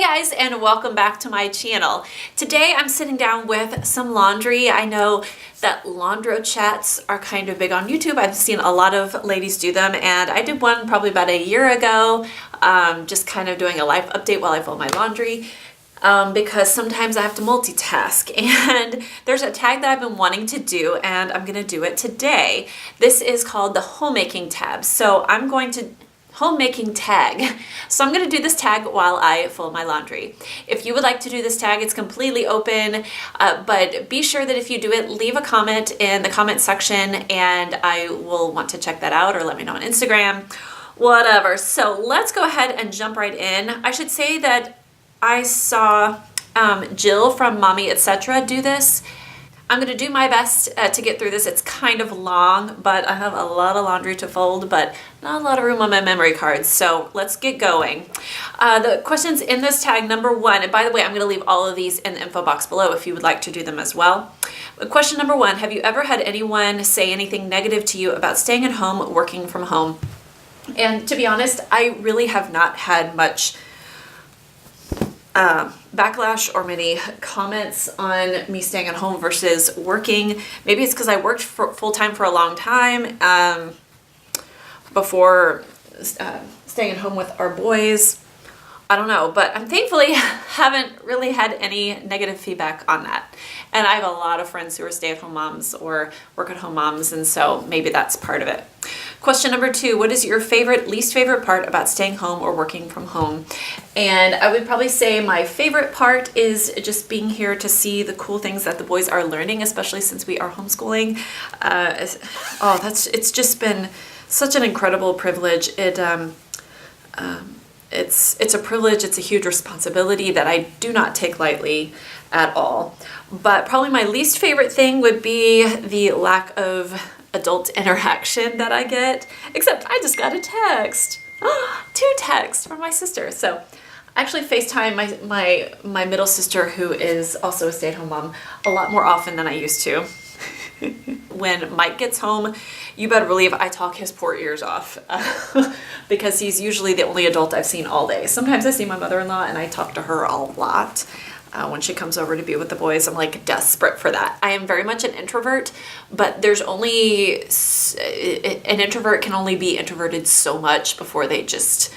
guys, and welcome back to my channel. Today I'm sitting down with some laundry. I know that Laundro-Chats are kind of big on YouTube. I've seen a lot of ladies do them, and I did one probably about a year ago, just kind of doing a life update while I fold my laundry. Because sometimes I have to multitask, and there's a tag that I've been wanting to do, and I'm gonna do it today. This is called the homemaking tab. Homemaking tag. So I'm gonna do this tag while I fold my laundry. If you would like to do this tag, it's completely open, but be sure that if you do it, leave a comment in the comment section, and I will want to check that out, or let me know on Instagram, whatever. So let's go ahead and jump right in. I should say that I saw Jill from Mommy Etc. do this. I'm going to do my best to get through this. It's kind of long, but I have a lot of laundry to fold, but not a lot of room on my memory cards. So let's get going. The questions in this tag, number one, and by the way, I'm going to leave all of these in the info box below if you would like to do them as well. Question number one, have you ever had anyone say anything negative to you about staying at home, working from home? And to be honest, I really have not had much backlash or many comments on me staying at home versus working. Maybe it's because I worked full-time for a long time before staying at home with our boys. I don't know, but I'm thankfully haven't really had any negative feedback on that. And I have a lot of friends who are stay-at-home moms or work-at-home moms, and so maybe that's part of it. Question number two, what is your least favorite part about staying home or working from home? And I would probably say my favorite part is just being here to see the cool things that the boys are learning, especially since we are homeschooling. It's just been such an incredible privilege. It's a privilege, it's a huge responsibility that I do not take lightly at all. But probably my least favorite thing would be the lack of adult interaction that I get, except I just got a text. Two texts from my sister. So I actually FaceTime my middle sister, who is also a stay-at-home mom, a lot more often than I used to. When Mike gets home, you better believe I talk his poor ears off because he's usually the only adult I've seen all day. Sometimes I see my mother-in-law and I talk to her a lot. When she comes over to be with the boys, I'm like desperate for that. I am very much an introvert, but there's only, an introvert can only be introverted so much before they just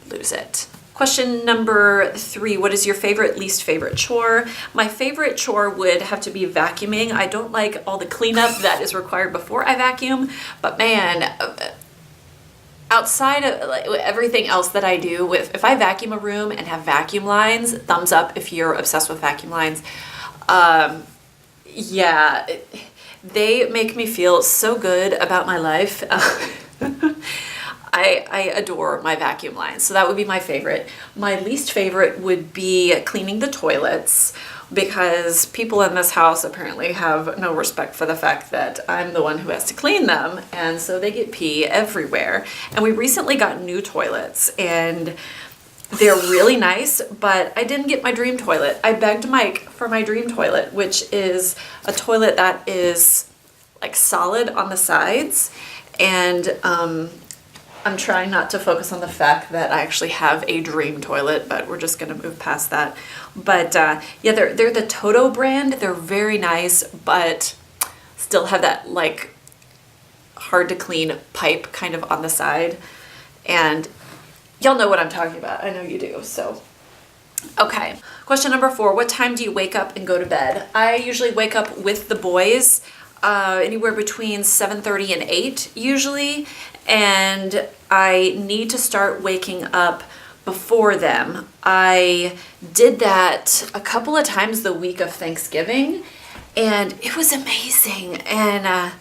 lose it. Question number three, what is your least favorite chore? My favorite chore would have to be vacuuming. I don't like all the cleanup that is required before I vacuum, but man, outside of everything else that I do, if I vacuum a room and have vacuum lines, thumbs up if you're obsessed with vacuum lines. Yeah, they make me feel so good about my life. I adore my vacuum lines, so that would be my favorite. My least favorite would be cleaning the toilets, because people in this house apparently have no respect for the fact that I'm the one who has to clean them, and so they get pee everywhere. And we recently got new toilets, and they're really nice, but I didn't get my dream toilet. I begged Mike for my dream toilet, which is a toilet that is like solid on the sides, and I'm trying not to focus on the fact that I actually have a dream toilet, but we're just gonna move past that. But yeah, they're the Toto brand. They're very nice, but still have that like hard to clean pipe kind of on the side. And y'all know what I'm talking about. I know you do, so. Okay, question number four, what time do you wake up and go to bed? I usually wake up with the boys anywhere between 7:30 and 8 usually, and I need to start waking up before them. I did that a couple of times the week of Thanksgiving, and it was amazing. And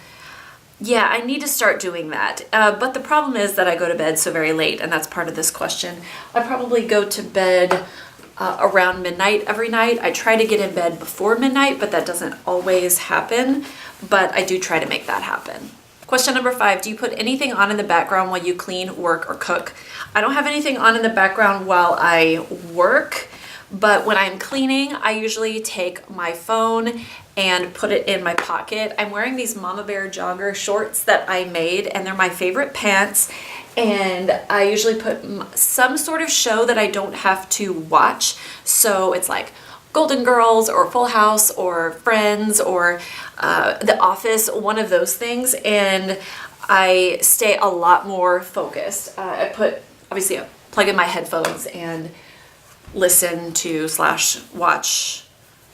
yeah, I need to start doing that. But the problem is that I go to bed so very late, and that's part of this question. I probably go to bed around midnight every night. I try to get in bed before midnight, but that doesn't always happen. But I do try to make that happen. Question number five, do you put anything on in the background while you clean, work, or cook? I don't have anything on in the background while I work, but when I'm cleaning, I usually take my phone and put it in my pocket. I'm wearing these Mama Bear jogger shorts that I made, and they're my favorite pants. And I usually put some sort of show that I don't have to watch. So it's like Golden Girls or Full House or Friends or The Office, one of those things. And I stay a lot more focused. Obviously, I plug in my headphones and listen to / watch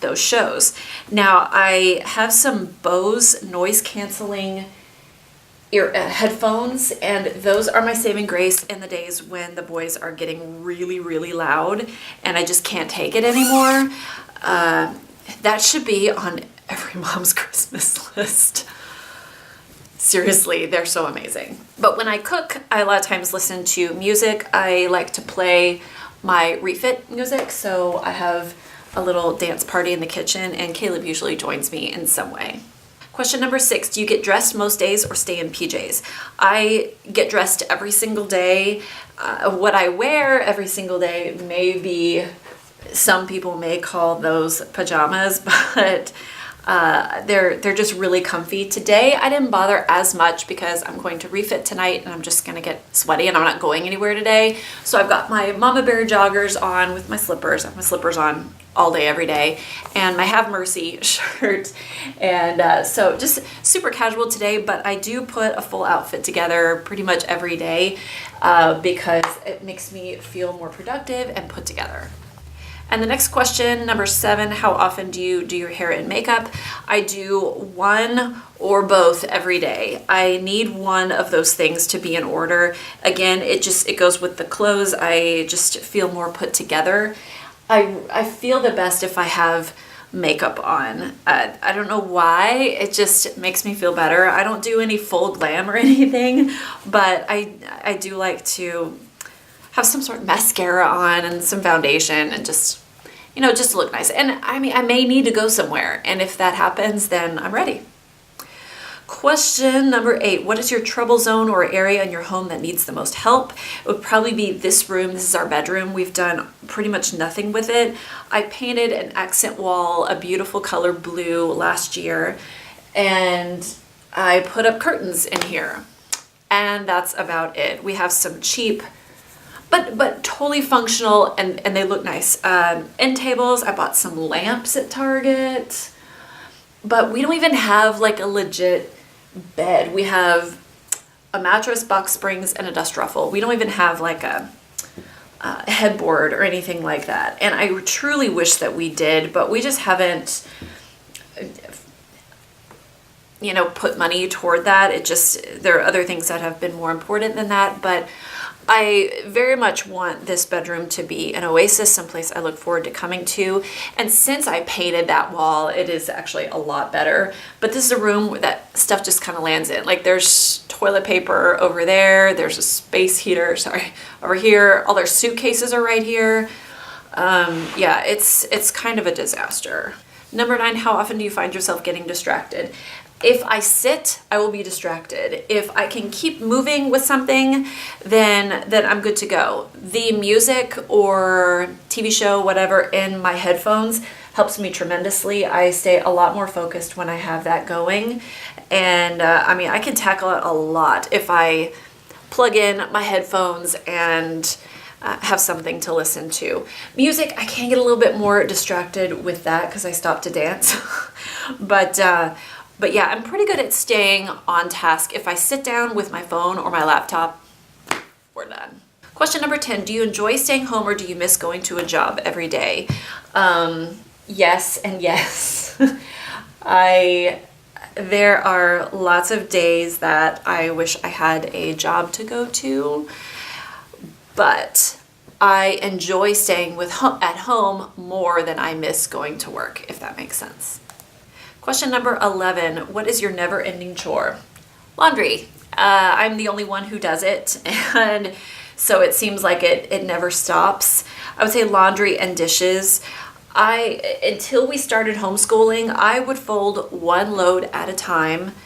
those shows. Now, I have some Bose noise canceling headphones, and those are my saving grace in the days when the boys are getting really, really loud and I just can't take it anymore. That should be on every mom's Christmas list. Seriously, they're so amazing. But when I cook, I a lot of times listen to music. I like to play my refit music, so I have a little dance party in the kitchen, and Caleb usually joins me in some way. Question number 6, do you get dressed most days or stay in PJs? I get dressed every single day. What I wear every single day some people may call those pajamas, but they're just really comfy. Today I didn't bother as much because I'm going to refit tonight and I'm just gonna get sweaty and I'm not going anywhere today. So I've got my Mama Bear joggers on with my slippers. I have my slippers on all day, every day, and my Have Mercy shirt. And so just super casual today, but I do put a full outfit together pretty much every day because it makes me feel more productive and put together. And the next question, number 7, how often do you do your hair and makeup? I do one or both every day. I need one of those things to be in order. Again, it goes with the clothes. I just feel more put together. I feel the best if I have makeup on. I don't know why, it just makes me feel better. I don't do any full glam or anything, but I do like to have some sort of mascara on and some foundation and just look nice. And I mean, I may need to go somewhere, and if that happens, then I'm ready. Question number 8, what is your trouble zone or area in your home that needs the most help? It would probably be this room. This is our bedroom. We've done pretty much nothing with it. I painted an accent wall, a beautiful color blue last year, and I put up curtains in here, and that's about it. We have some cheap but totally functional, and they look nice end tables. I bought some lamps at Target, but we don't even have like a legit bed. We have a mattress, box springs, and a dust ruffle. We don't even have like a headboard or anything like that. And I truly wish that we did, but we just haven't, put money toward that. There are other things that have been more important than that, but I very much want this bedroom to be an oasis, someplace I look forward to coming to. And since I painted that wall, it is actually a lot better. But this is a room where that stuff just kind of lands in. Like there's toilet paper over there, there's a space heater, over here. All their suitcases are right here. Yeah, it's kind of a disaster. Number 9, how often do you find yourself getting distracted? If I sit, I will be distracted. If I can keep moving with something, then I'm good to go. The music or TV show, whatever, in my headphones helps me tremendously. I stay a lot more focused when I have that going. And I can tackle it a lot if I plug in my headphones and have something to listen to. Music, I can get a little bit more distracted with that because I stop to dance. But yeah, I'm pretty good at staying on task. If I sit down with my phone or my laptop, we're done. Question number 10, do you enjoy staying home or do you miss going to a job every day? Yes and yes. There are lots of days that I wish I had a job to go to, but I enjoy staying at home more than I miss going to work, if that makes sense. Question number 11, what is your never-ending chore? Laundry. I'm the only one who does it, and so it seems like it never stops. I would say laundry and dishes. Until we started homeschooling, I would fold one load at a time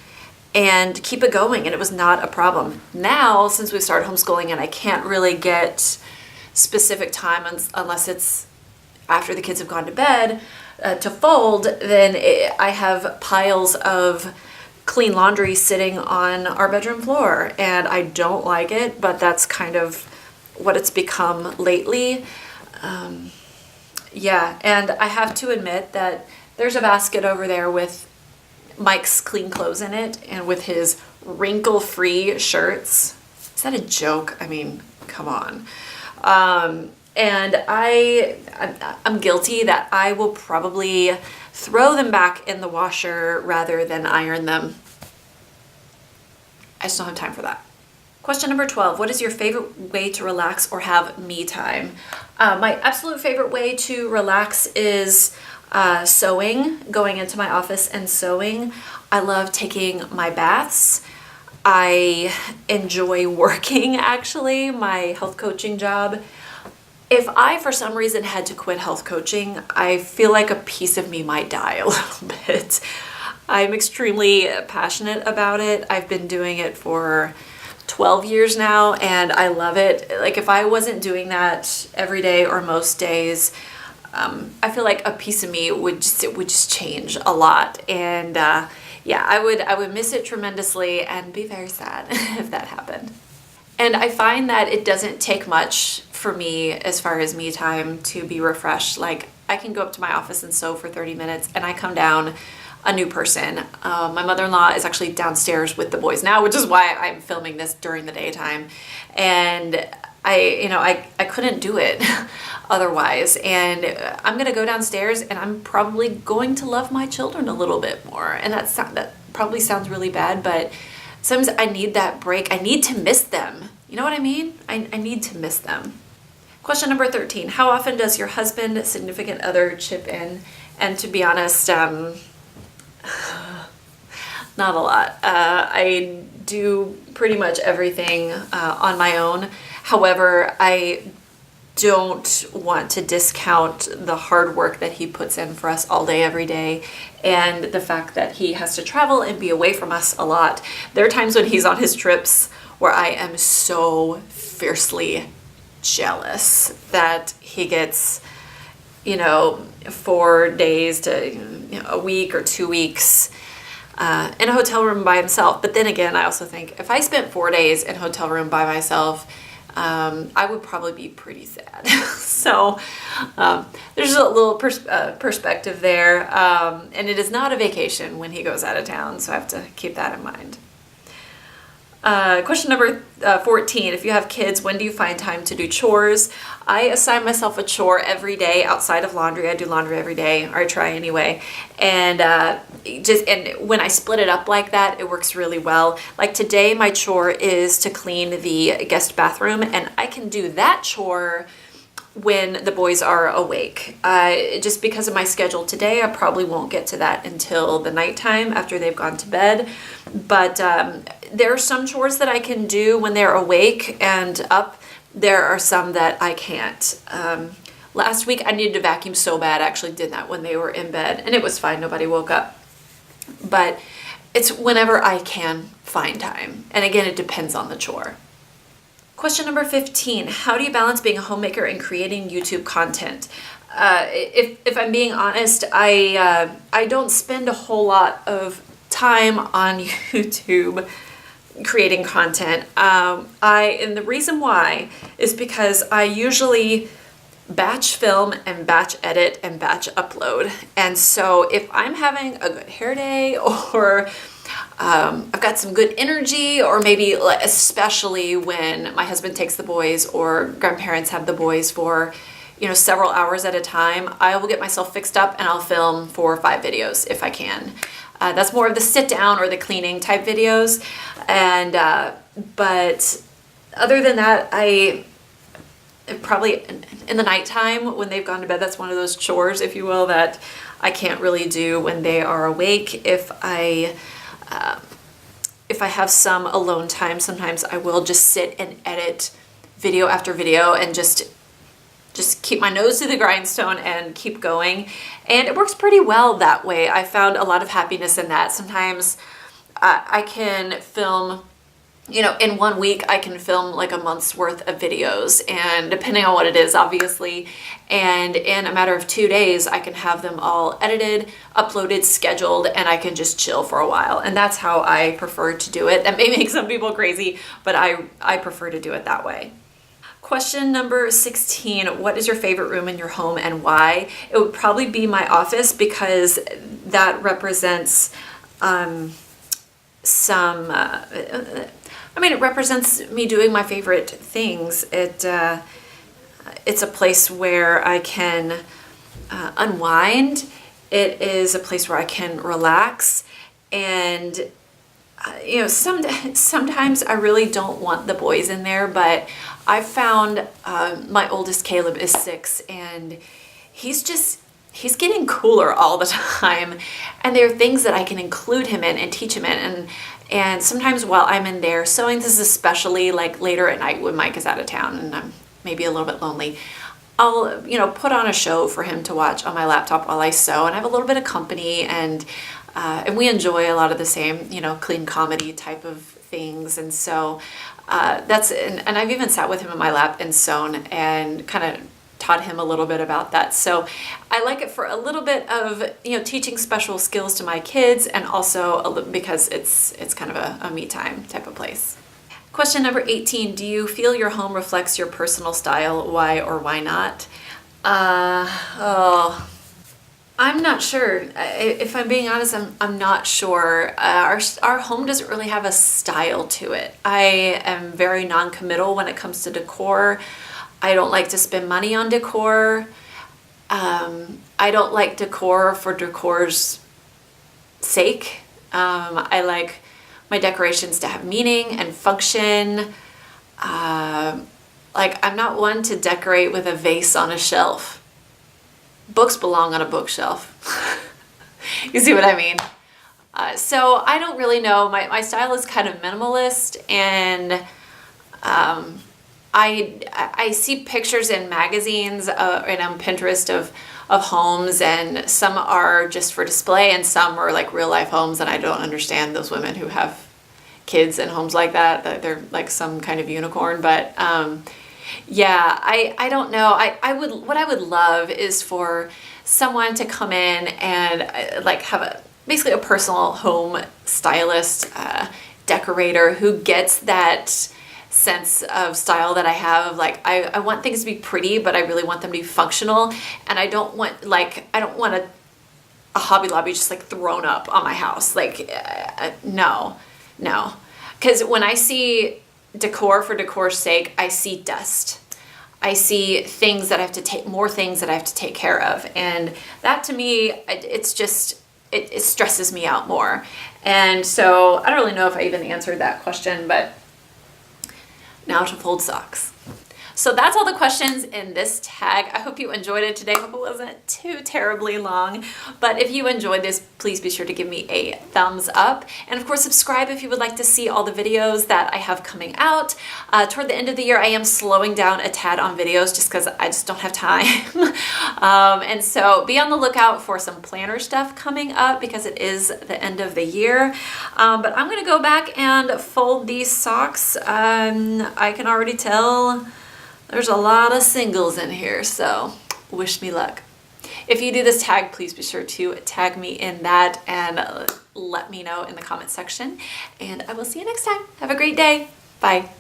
and keep it going, and it was not a problem. Now, since we started homeschooling and I can't really get specific time unless it's after the kids have gone to bed, to fold, then I have piles of clean laundry sitting on our bedroom floor, and I don't like it, but that's kind of what it's become lately. Yeah, and I have to admit that there's a basket over there with Mike's clean clothes in it and with his wrinkle-free shirts. Is that a joke? I mean, come on. And I'm guilty that I will probably throw them back in the washer rather than iron them. I just don't have time for that. Question number 12, what is your favorite way to relax or have me time? My absolute favorite way to relax is sewing, going into my office and sewing. I love taking my baths. I enjoy working, actually, my health coaching job. If I, for some reason, had to quit health coaching, I feel like a piece of me might die a little bit. I'm extremely passionate about it. I've been doing it for 12 years now, and I love it. Like, if I wasn't doing that every day or most days, I feel like a piece of me would just change a lot. And yeah, I would miss it tremendously and be very sad if that happened. And I find that it doesn't take much for me as far as me time to be refreshed. Like, I can go up to my office and sew for 30 minutes and I come down a new person. My mother-in-law is actually downstairs with the boys now, which is why I'm filming this during the daytime. And I couldn't do it otherwise. And I'm gonna go downstairs and I'm probably going to love my children a little bit more. And that probably sounds really bad, but sometimes I need that break. I need to miss them. You know what I mean? I need to miss them. Question number 13, how often does your husband, significant other chip in? And to be honest, not a lot. I do pretty much everything on my own. However, I don't want to discount the hard work that he puts in for us all day, every day, and the fact that he has to travel and be away from us a lot. There are times when he's on his trips where I am so fiercely jealous that he gets, 4 days to a week or 2 weeks in a hotel room by himself. But then again, I also think if I spent 4 days in a hotel room by myself, I would probably be pretty sad. So there's a little perspective there. And it is not a vacation when he goes out of town, so I have to keep that in mind. Question number 14, if you have kids, when do you find time to do chores? I assign myself a chore every day outside of laundry. I do laundry every day, or I try anyway. And when I split it up like that, it works really well. Like today, my chore is to clean the guest bathroom, and I can do that chore when the boys are awake. Just because of my schedule today, I probably won't get to that until the nighttime after they've gone to bed. But there are some chores that I can do when they're awake and up. There are some that I can't. Last week I needed to vacuum so bad. I actually did that when they were in bed, and it was fine. Nobody woke up. But it's whenever I can find time. And again, it depends on the chore. Question number 15, how do you balance being a homemaker and creating YouTube content? If I'm being honest, I don't spend a whole lot of time on YouTube creating content. And the reason why is because I usually batch film and batch edit and batch upload. And so if I'm having a good hair day, or I've got some good energy, or maybe especially when my husband takes the boys or grandparents have the boys for several hours at a time, I will get myself fixed up and I'll film 4 or 5 videos if I can. That's more of the sit down or the cleaning type videos. And but other than that, I probably in the nighttime when they've gone to bed, that's one of those chores, if you will, that I can't really do when they are awake. If I have some alone time, sometimes I will just sit and edit video after video and just keep my nose to the grindstone and keep going. And it works pretty well that way. I found a lot of happiness in that. Sometimes I can film you know, in 1 week I can film like a month's worth of videos, and depending on what it is, obviously, and in a matter of 2 days I can have them all edited, uploaded, scheduled, and I can just chill for a while. And that's how I prefer to do it. That may make some people crazy, but I prefer to do it that way. Question number 16, what is your favorite room in your home and why? It would probably be my office, because that represents it represents me doing my favorite things. It's a place where I can unwind. It is a place where I can relax, and you know, sometimes I really don't want the boys in there, but I found my oldest Caleb is 6, and he's getting cooler all the time, and there are things that I can include him in and teach him in, and sometimes while I'm in there sewing, this is especially like later at night when Mike is out of town and I'm maybe a little bit lonely, I'll, you know, put on a show for him to watch on my laptop while I sew, and I have a little bit of company, and we enjoy a lot of the same, you know, clean comedy type of things. And so and I've even sat with him in my lap and sewn and kind of taught him a little bit about that. So I like it for a little bit of, you know, teaching special skills to my kids, and also because it's kind of a me time type of place. Question number 18, do you feel your home reflects your personal style? Why or why not? I'm not sure. If I'm being honest, I'm not sure. Our home doesn't really have a style to it. I am very non-committal when it comes to decor. I don't like to spend money on decor. I don't like decor for decor's sake. I like my decorations to have meaning and function. Like, I'm not one to decorate with a vase on a shelf. Books belong on a bookshelf. You see what I mean? So I don't really know. My style is kind of minimalist, and I see pictures in magazines and on Pinterest of homes, and some are just for display and some are like real life homes, and I don't understand those women who have kids in homes like that. They're like some kind of unicorn. But yeah, I don't know. What I would love is for someone to come in and like have basically a personal home stylist, decorator who gets that sense of style that I have. Like, I want things to be pretty, but I really want them to be functional, and I don't want a Hobby Lobby just like thrown up on my house. Like, no. Because when I see decor for decor's sake, I see dust. I see things that I have to take care of, and that to me, it stresses me out more. And so I don't really know if I even answered that question, but now to fold socks. So that's all the questions in this tag. I hope you enjoyed it today. I hope it wasn't too terribly long. But if you enjoyed this, please be sure to give me a thumbs up. And of course, subscribe if you would like to see all the videos that I have coming out. Toward the end of the year, I am slowing down a tad on videos just because I just don't have time. And so be on the lookout for some planner stuff coming up because it is the end of the year. But I'm going to go back and fold these socks. I can already tell there's a lot of singles in here, so wish me luck. If you do this tag, please be sure to tag me in that and let me know in the comment section. And I will see you next time. Have a great day. Bye.